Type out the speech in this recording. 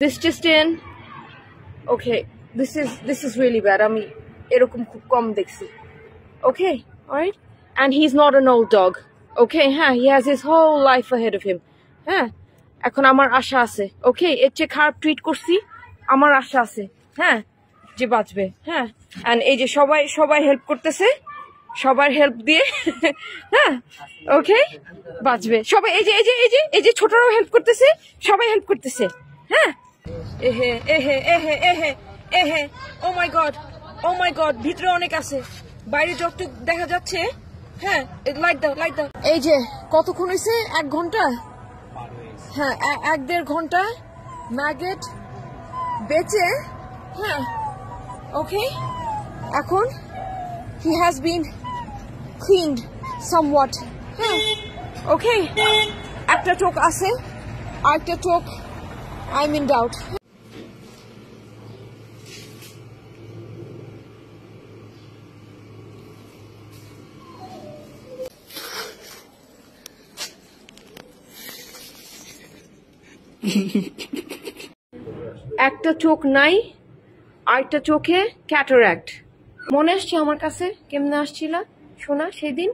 This just in. Okay, this is really bad. আমি এরকম খুব কম দেখছি. Okay, all right. And he's not an old dog. Okay, হ্যাঁ, he has his whole life ahead of him. হ্যাঁ, এখন আমার আশা আছে. Okay, এর চেয়ে খারাপ ট্রিট করছি, আমার আশা আছে. হ্যাঁ, যে বাঁচবে. হ্যাঁ, and এই যে সবাই হেল্প করতেছে, সবার হেল্প দিয়ে, হ্যাঁ, ওকে, বাঁচবে সবাই. এই যে ছোটরাও হেল্প করতেছে, সবাই হেল্প করতেছে. হ্যাঁ, এহে, ও মাই গড, ভিতরে অনেক আছে, বাইরে যতটুক দেখা যাচ্ছে. হ্যাঁ, লাইট দাও. এই যে কতক্ষণ হয়েছে? 1 ঘন্টা. হ্যাঁ, 1-1.5 ঘন্টা ম্যাগেট বেঁচে. হ্যাঁ, ওকে, এখন he has been cleaned somewhat. হ্যাঁ, ওকে, একটা চোখ আছে, আরেকটা চোখ I'm in doubt. একটা চোখ নাই, আরেকটা চোখে ক্যাটারাক্ট. মনে আসছে আমার কাছে কেমনে আসছিল শোনা সেদিন?